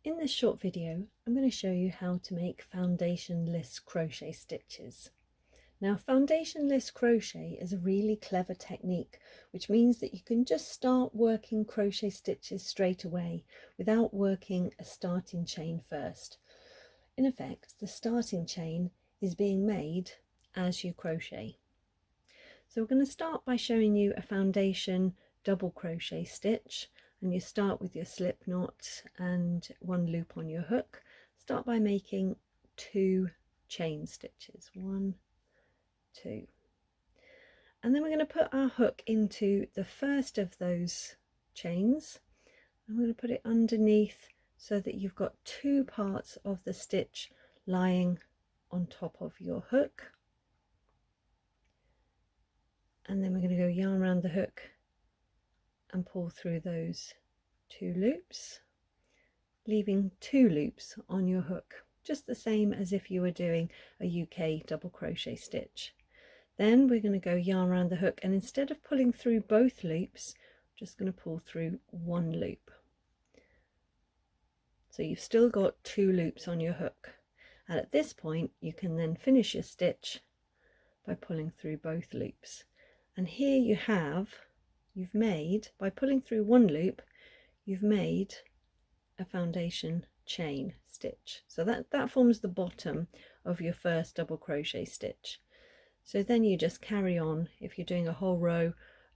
In this short video, I'm going to show you how to make foundationless crochet stitches. Now, foundationless crochet is a really clever technique, which means that you can just start working crochet stitches straight away without working a starting chain first. In effect, the starting chain is being made as you crochet. So we're going to start by showing you a foundation double crochet stitch, and you start with your slip knot and one loop on your hook. Start by making 2 chain stitches, 1, 2, and then we're going to put our hook into the first of those chains. I'm going to put it underneath so that you've got 2 parts of the stitch lying on top of your hook, and then we're going to go yarn around the hook and pull through those 2 loops, leaving 2 loops on your hook, just the same as if you were doing a UK double crochet stitch. Then we're going to go yarn around the hook, and instead of pulling through both loops, I'm just going to pull through 1 loop. So you've still got 2 loops on your hook, and at this point you can then finish your stitch by pulling through both loops. And here you've made, by pulling through 1 loop, you've made a foundation chain stitch. So that forms the bottom of your first double crochet stitch. So then you just carry on. If you're doing a whole row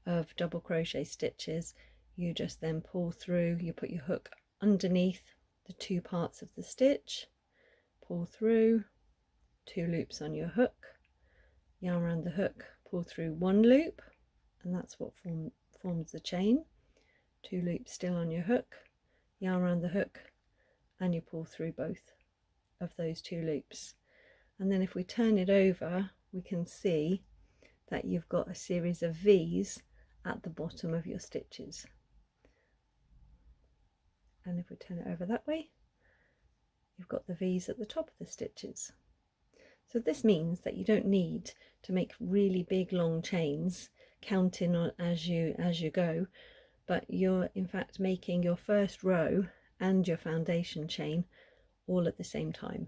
of double crochet stitches, you just then pull through, you put your hook underneath the 2 parts of the stitch, pull through, 2 loops on your hook, yarn around the hook, pull through 1 loop, and that's what forms the chain. 2 loops still on your hook, yarn around the hook, and you pull through both of those 2 loops. And then if we turn it over, we can see that you've got a series of V's at the bottom of your stitches. And if we turn it over that way, you've got the V's at the top of the stitches. So this means that you don't need to make really big long chains counting on as you go, but you're in fact making your first row and your foundation chain all at the same time.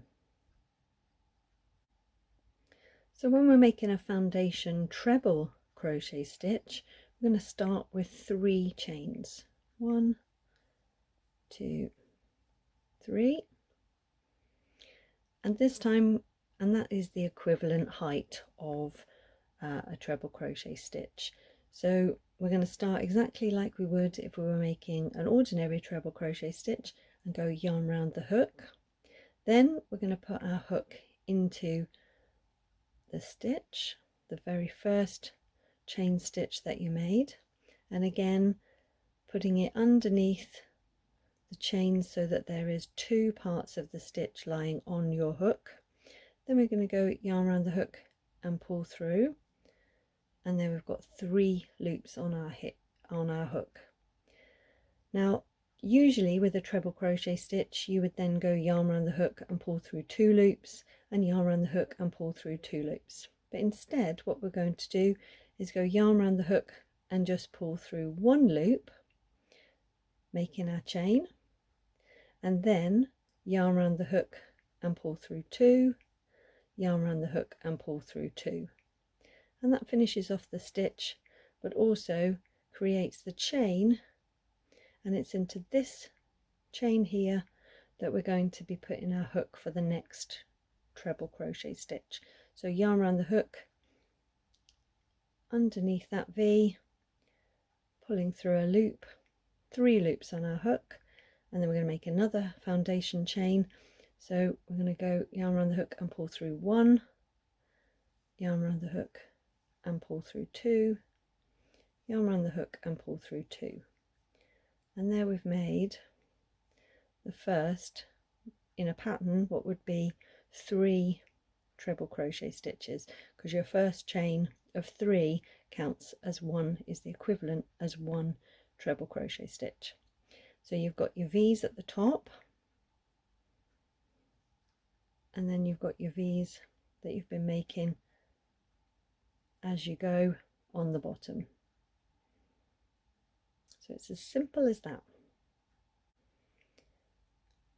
So when we're making a foundation treble crochet stitch, we're going to start with 3 chains. 1, 2, 3, and this time, and that is the equivalent height of a treble crochet stitch. So we're going to start exactly like we would if we were making an ordinary treble crochet stitch and go yarn around the hook. Then we're going to put our hook into the stitch, the very first chain stitch that you made, and again putting it underneath the chain so that there is 2 parts of the stitch lying on your hook. Then we're going to go yarn around the hook and pull through, and then we've got 3 loops on our hook. Now usually with a treble crochet stitch you would then go yarn around the hook and pull through 2 loops, and yarn around the hook and pull through 2 loops. But instead what we're going to do is go yarn around the hook and just pull through 1 loop, making our chain, and then yarn around the hook and pull through 2, yarn around the hook and pull through 2, and that finishes off the stitch, but also creates the chain, and it's into this chain here that we're going to be putting our hook for the next treble crochet stitch. So yarn around the hook underneath that V, pulling through a loop, 3 loops on our hook, and then we're going to make another foundation chain. So we're going to go yarn around the hook and pull through 1, yarn around the hook and pull through 2, yarn around the hook and pull through 2, and there we've made the first, in a pattern, what would be 3 treble crochet stitches, because your first chain of 3 counts as 1, is the equivalent as 1 treble crochet stitch. So you've got your V's at the top, and then you've got your V's that you've been making as you go on the bottom. So it's as simple as that.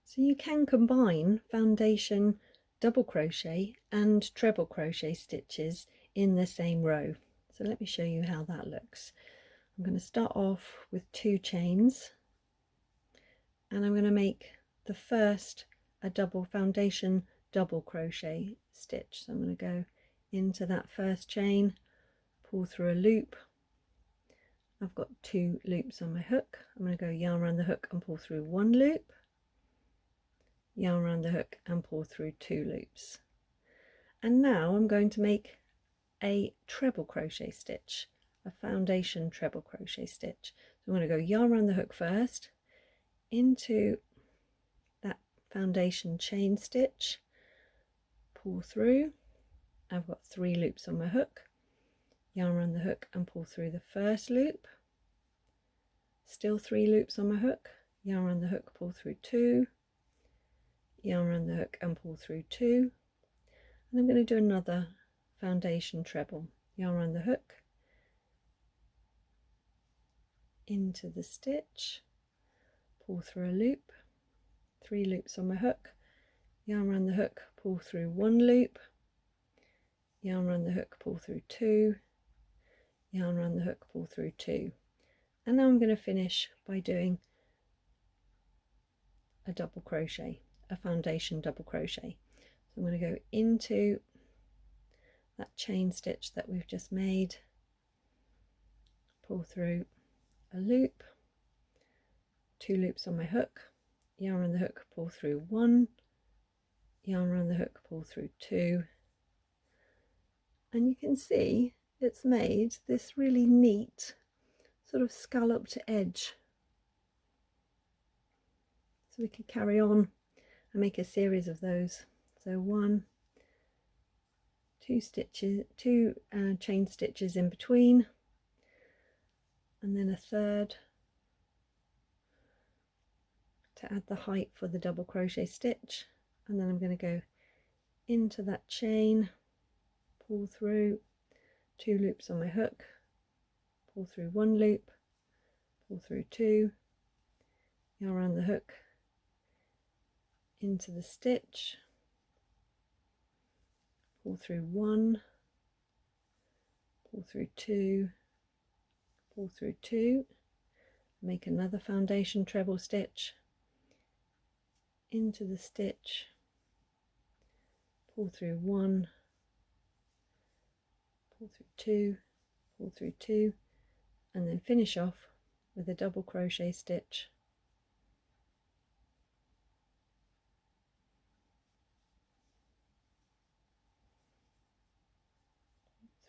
So So you can combine foundation double crochet and treble crochet stitches in the same row. So let me show you how that looks. I'm going to start off with 2 chains, and I'm going to make the first a double foundation double crochet stitch. So I'm going to go into that first chain, pull through a loop. I've got 2 loops on my hook. I'm going to go yarn around the hook and pull through 1 loop, yarn around the hook and pull through 2 loops. And now I'm going to make a treble crochet stitch, a foundation treble crochet stitch. So I'm going to go yarn around the hook first, into that foundation chain stitch, pull through. I've got 3 loops on my hook, yarn around the hook and pull through the first loop, still 3 loops on my hook, yarn around the hook, pull through 2, yarn around the hook and pull through 2, and I'm going to do another foundation treble, yarn around the hook, into the stitch, pull through a loop, 3 loops on my hook, yarn around the hook, pull through 1 loop, yarn around the hook, pull through 2, yarn around the hook, pull through 2, and now I'm going to finish by doing a double crochet, a foundation double crochet. So I'm going to go into that chain stitch that we've just made, pull through a loop, 2 loops on my hook, yarn around the hook, pull through 1, yarn around the hook, pull through 2, and you can see it's made this really neat sort of scalloped edge. So we could carry on and make a series of those. So 1, 2 stitches, 2 chain stitches in between, and then a third to add the height for the double crochet stitch, and then I'm going to go into that chain, pull through 2 loops on my hook, pull through 1 loop, pull through 2, yarn around the hook, into the stitch, pull through 1, pull through 2, pull through 2, make another foundation treble stitch, into the stitch, pull through 1, pull through 2, pull through 2, and then finish off with a double crochet stitch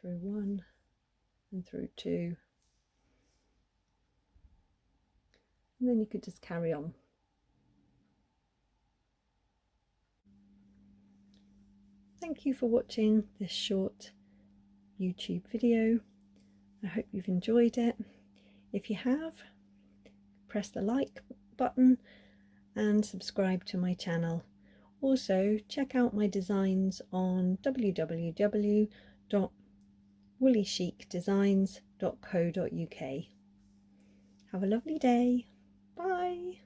through 1 and through 2, and then you could just carry on. Thank you for watching this short YouTube video. I hope you've enjoyed it. If you have, press the like button and subscribe to my channel. Also, check out my designs on www.woollychicdesigns.co.uk. Have a lovely day. Bye.